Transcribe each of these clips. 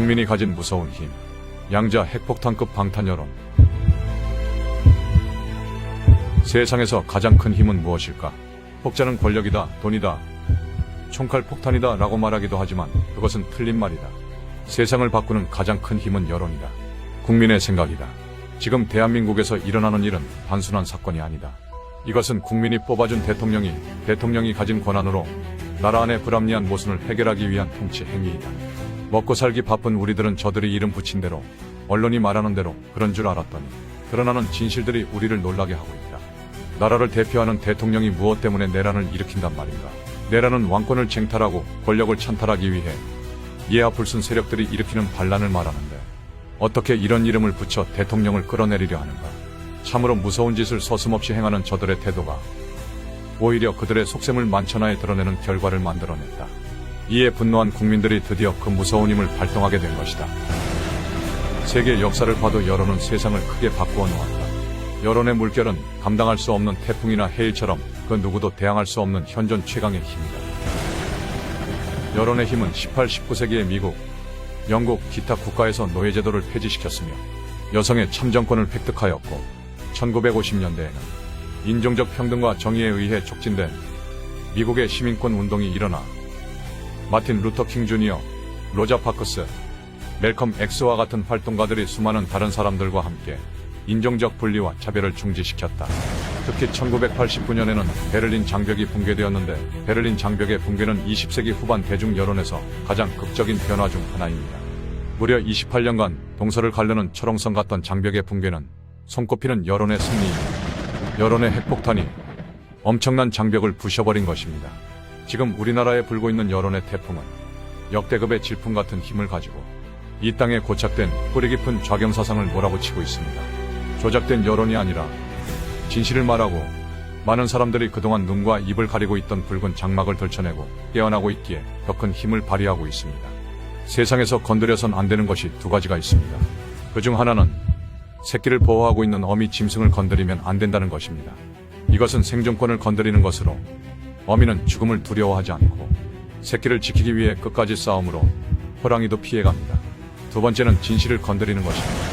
국민이 가진 무서운 힘. 양자 핵폭탄급 방탄 여론. 세상에서 가장 큰 힘은 무엇일까? 혹자는 권력이다, 돈이다, 총칼 폭탄이다 라고 말하기도 하지만 그것은 틀린 말이다. 세상을 바꾸는 가장 큰 힘은 여론이다. 국민의 생각이다. 지금 대한민국에서 일어나는 일은 단순한 사건이 아니다. 이것은 국민이 뽑아준 대통령이 가진 권한으로 나라 안의 불합리한 모순을 해결하기 위한 통치 행위이다. 먹고 살기 바쁜 우리들은 저들이 이름 붙인 대로, 언론이 말하는 대로 그런 줄 알았더니 드러나는 진실들이 우리를 놀라게 하고 있다. 나라를 대표하는 대통령이 무엇 때문에 내란을 일으킨단 말인가? 내란은 왕권을 쟁탈하고 권력을 찬탈하기 위해 이해와 불순 세력들이 일으키는 반란을 말하는데 어떻게 이런 이름을 붙여 대통령을 끌어내리려 하는가? 참으로 무서운 짓을 서슴없이 행하는 저들의 태도가 오히려 그들의 속셈을 만천하에 드러내는 결과를 만들어냈다. 이에 분노한 국민들이 드디어 그 무서운 힘을 발동하게 된 것이다. 세계 역사를 봐도 여론은 세상을 크게 바꾸어 놓았다. 여론의 물결은 감당할 수 없는 태풍이나 해일처럼 그 누구도 대항할 수 없는 현존 최강의 힘이다. 여론의 힘은 18, 19세기의 미국, 영국, 기타 국가에서 노예제도를 폐지시켰으며 여성의 참정권을 획득하였고 1950년대에는 인종적 평등과 정의에 의해 촉진된 미국의 시민권 운동이 일어나 마틴 루터 킹 주니어, 로자 파크스, 멜컴 X와 같은 활동가들이 수많은 다른 사람들과 함께 인종적 분리와 차별을 중지시켰다. 특히 1989년에는 베를린 장벽이 붕괴되었는데 베를린 장벽의 붕괴는 20세기 후반 대중 여론에서 가장 극적인 변화 중 하나입니다. 무려 28년간 동서를 가르는 철옹성 같던 장벽의 붕괴는 손꼽히는 여론의 승리입니다. 여론의 핵폭탄이 엄청난 장벽을 부셔버린 것입니다. 지금 우리나라에 불고 있는 여론의 태풍은 역대급의 질풍 같은 힘을 가지고 이 땅에 고착된 뿌리 깊은 좌경사상을 몰아붙이고 있습니다. 조작된 여론이 아니라 진실을 말하고 많은 사람들이 그동안 눈과 입을 가리고 있던 붉은 장막을 덜쳐내고 깨어나고 있기에 더 큰 힘을 발휘하고 있습니다. 세상에서 건드려선 안 되는 것이 두 가지가 있습니다. 그중 하나는 새끼를 보호하고 있는 어미 짐승을 건드리면 안 된다는 것입니다. 이것은 생존권을 건드리는 것으로 어미는 죽음을 두려워하지 않고 새끼를 지키기 위해 끝까지 싸움으로 호랑이도 피해갑니다. 두 번째는 진실을 건드리는 것입니다.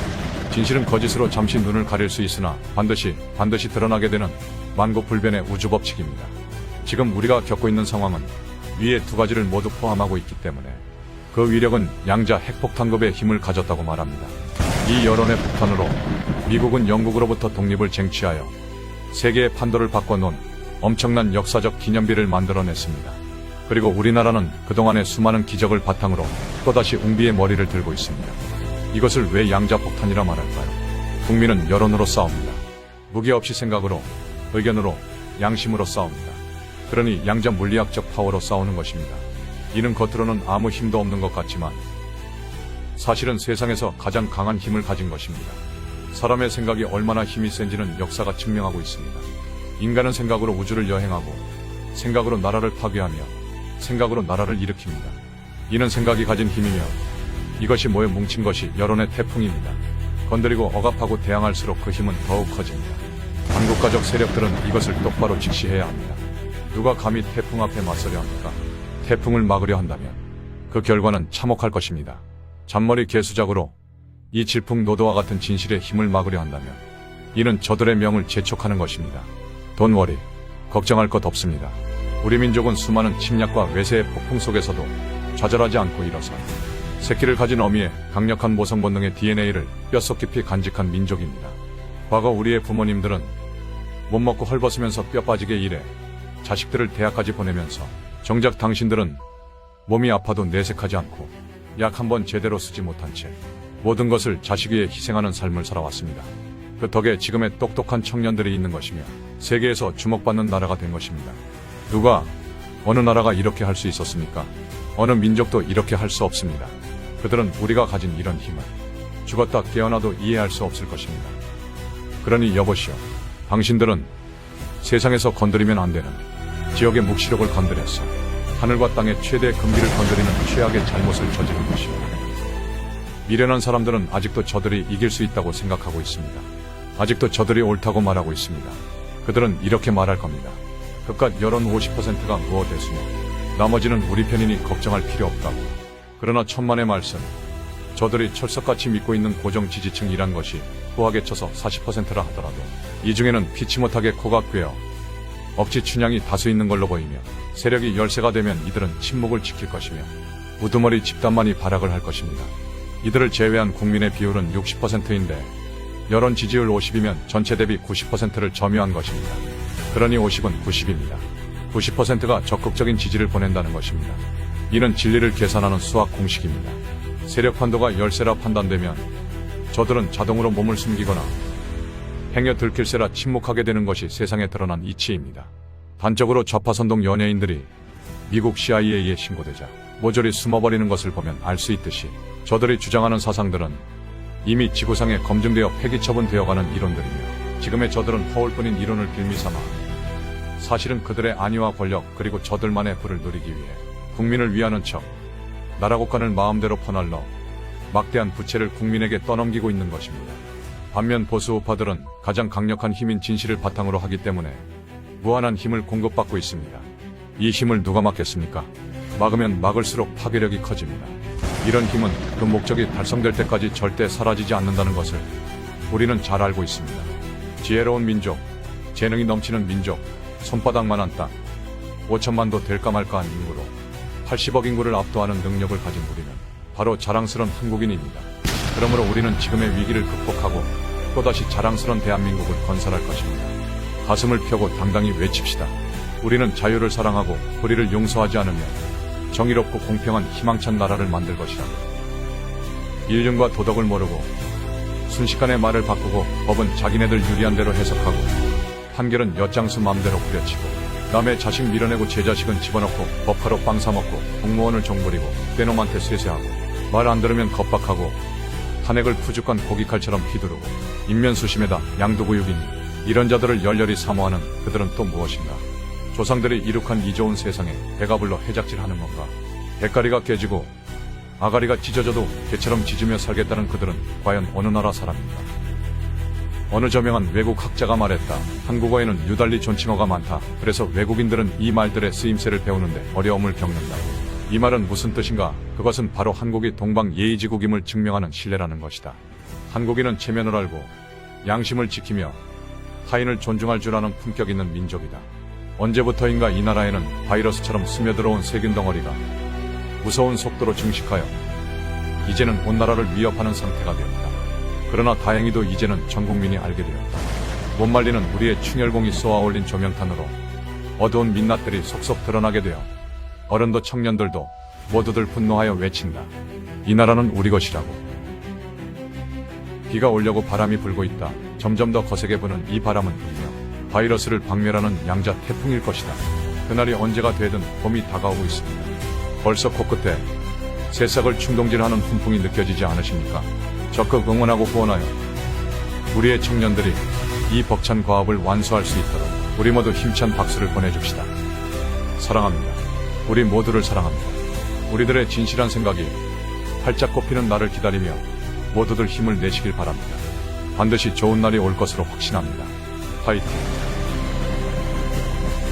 진실은 거짓으로 잠시 눈을 가릴 수 있으나 반드시 드러나게 되는 만고불변의 우주법칙입니다. 지금 우리가 겪고 있는 상황은 위의 두 가지를 모두 포함하고 있기 때문에 그 위력은 양자 핵폭탄급의 힘을 가졌다고 말합니다. 이 여론의 폭탄으로 미국은 영국으로부터 독립을 쟁취하여 세계의 판도를 바꿔놓은 엄청난 역사적 기념비를 만들어냈습니다. 그리고 우리나라는 그동안의 수많은 기적을 바탕으로 또다시 웅비의 머리를 들고 있습니다. 이것을 왜 양자폭탄이라 말할까요? 국민은 여론으로 싸웁니다. 무기 없이 생각으로, 의견으로, 양심으로 싸웁니다. 그러니 양자 물리학적 파워로 싸우는 것입니다. 이는 겉으로는 아무 힘도 없는 것 같지만 사실은 세상에서 가장 강한 힘을 가진 것입니다. 사람의 생각이 얼마나 힘이 센지는 역사가 증명하고 있습니다. 인간은 생각으로 우주를 여행하고 생각으로 나라를 파괴하며 생각으로 나라를 일으킵니다. 이는 생각이 가진 힘이며 이것이 모여 뭉친 것이 여론의 태풍입니다. 건드리고 억압하고 대항할수록 그 힘은 더욱 커집니다. 반국가적 세력들은 이것을 똑바로 직시해야 합니다. 누가 감히 태풍 앞에 맞서려 합니까? 태풍을 막으려 한다면 그 결과는 참혹할 것입니다. 잔머리 개수작으로 이 질풍노도와 같은 진실의 힘을 막으려 한다면 이는 저들의 명을 재촉하는 것입니다. Don't worry, 걱정할 것 없습니다. 우리 민족은 수많은 침략과 외세의 폭풍 속에서도 좌절하지 않고 일어서 새끼를 가진 어미의 강력한 모성 본능의 DNA를 뼛속 깊이 간직한 민족입니다. 과거 우리의 부모님들은 못 먹고 헐벗으면서 뼈 빠지게 일해 자식들을 대학까지 보내면서 정작 당신들은 몸이 아파도 내색하지 않고 약 한 번 제대로 쓰지 못한 채 모든 것을 자식 위해 희생하는 삶을 살아왔습니다. 그 덕에 지금의 똑똑한 청년들이 있는 것이며 세계에서 주목받는 나라가 된 것입니다. 누가, 어느 나라가 이렇게 할 수 있었습니까? 어느 민족도 이렇게 할 수 없습니다. 그들은 우리가 가진 이런 힘을 죽었다 깨어나도 이해할 수 없을 것입니다. 그러니 여보시오, 당신들은 세상에서 건드리면 안 되는 지역의 묵시록을 건드렸어 하늘과 땅의 최대 금기를 건드리는 최악의 잘못을 저지른 것입니다. 미련한 사람들은 아직도 저들이 이길 수 있다고 생각하고 있습니다. 아직도 저들이 옳다고 말하고 있습니다. 그들은 이렇게 말할 겁니다. 그깟 여론 50%가 무엇 대수며 나머지는 우리 편이니 걱정할 필요 없다고. 그러나 천만의 말씀, 저들이 철석같이 믿고 있는 고정 지지층이란 것이 후하게 쳐서 40%라 하더라도 이 중에는 피치 못하게 코가 꿰어 억지 춘향이 다수 있는 걸로 보이며 세력이 열세가 되면 이들은 침묵을 지킬 것이며 우두머리 집단만이 발악을 할 것입니다. 이들을 제외한 국민의 비율은 60%인데 여론 지지율 50이면 전체 대비 90%를 점유한 것입니다. 그러니 50은 90입니다. 90%가 적극적인 지지를 보낸다는 것입니다. 이는 진리를 계산하는 수학 공식입니다. 세력 판도가 열세라 판단되면 저들은 자동으로 몸을 숨기거나 행여 들킬세라 침묵하게 되는 것이 세상에 드러난 이치입니다. 단적으로 좌파선동 연예인들이 미국 CIA에 신고되자 모조리 숨어버리는 것을 보면 알 수 있듯이 저들이 주장하는 사상들은 이미 지구상에 검증되어 폐기처분되어가는 이론들이며 지금의 저들은 허울뿐인 이론을 빌미삼아 사실은 그들의 안위와 권력 그리고 저들만의 부를 누리기 위해 국민을 위하는 척 나라국간을 마음대로 퍼날러 막대한 부채를 국민에게 떠넘기고 있는 것입니다. 반면 보수 우파들은 가장 강력한 힘인 진실을 바탕으로 하기 때문에 무한한 힘을 공급받고 있습니다. 이 힘을 누가 막겠습니까? 막으면 막을수록 파괴력이 커집니다. 이런 힘은 그 목적이 달성될 때까지 절대 사라지지 않는다는 것을 우리는 잘 알고 있습니다. 지혜로운 민족, 재능이 넘치는 민족, 손바닥만한 땅, 5천만도 될까 말까한 인구로 80억 인구를 압도하는 능력을 가진 우리는 바로 자랑스러운 한국인입니다. 그러므로 우리는 지금의 위기를 극복하고 또다시 자랑스러운 대한민국을 건설할 것입니다. 가슴을 펴고 당당히 외칩시다. 우리는 자유를 사랑하고 불의를 용서하지 않으며 정의롭고 공평한 희망찬 나라를 만들 것이라고. 인륜과 도덕을 모르고 순식간에 말을 바꾸고 법은 자기네들 유리한 대로 해석하고 판결은 엿장수 맘대로 후려치고 남의 자식 밀어내고 제 자식은 집어넣고 법카로 빵 사먹고 공무원을 종부리고 떼놈한테 쇠쇠하고 말 안 들으면 겁박하고 탄핵을 푸죽한 고깃칼처럼 휘두르고 인면수심에다 양도구육이니 이런 자들을 열렬히 사모하는 그들은 또 무엇인가? 조상들이 이룩한 이 좋은 세상에 배가 불러 해작질하는 건가? 대가리가 깨지고 아가리가 찢어져도 개처럼 짖으며 살겠다는 그들은 과연 어느 나라 사람인가? 어느 저명한 외국 학자가 말했다. 한국어에는 유달리 존칭어가 많다. 그래서 외국인들은 이 말들의 쓰임새를 배우는데 어려움을 겪는다. 이 말은 무슨 뜻인가? 그것은 바로 한국이 동방 예의지국임을 증명하는 신뢰라는 것이다. 한국인은 체면을 알고 양심을 지키며 타인을 존중할 줄 아는 품격 있는 민족이다. 언제부터인가 이 나라에는 바이러스처럼 스며들어온 세균 덩어리가 무서운 속도로 증식하여 이제는 온 나라를 위협하는 상태가 되었다. 그러나 다행히도 이제는 전 국민이 알게 되었다. 못 말리는 우리의 충혈공이 쏘아올린 조명탄으로 어두운 민낯들이 속속 드러나게 되어 어른도 청년들도 모두들 분노하여 외친다. 이 나라는 우리 것이라고. 비가 오려고 바람이 불고 있다. 점점 더 거세게 부는 이 바람은 분명 바이러스를 박멸하는 양자 태풍일 것이다. 그날이 언제가 되든 봄이 다가오고 있습니다. 벌써 코끝에 새싹을 충동질하는 훈풍이 느껴지지 않으십니까? 적극 응원하고 후원하여 우리의 청년들이 이 벅찬 과업을 완수할 수 있도록 우리 모두 힘찬 박수를 보내줍시다. 사랑합니다. 우리 모두를 사랑합니다. 우리들의 진실한 생각이 활짝 꼽히는 날을 기다리며 모두들 힘을 내시길 바랍니다. 반드시 좋은 날이 올 것으로 확신합니다. 파이팅!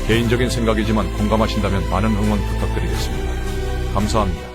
개인적인 생각이지만 공감하신다면 많은 응원 부탁드리겠습니다. 감사합니다.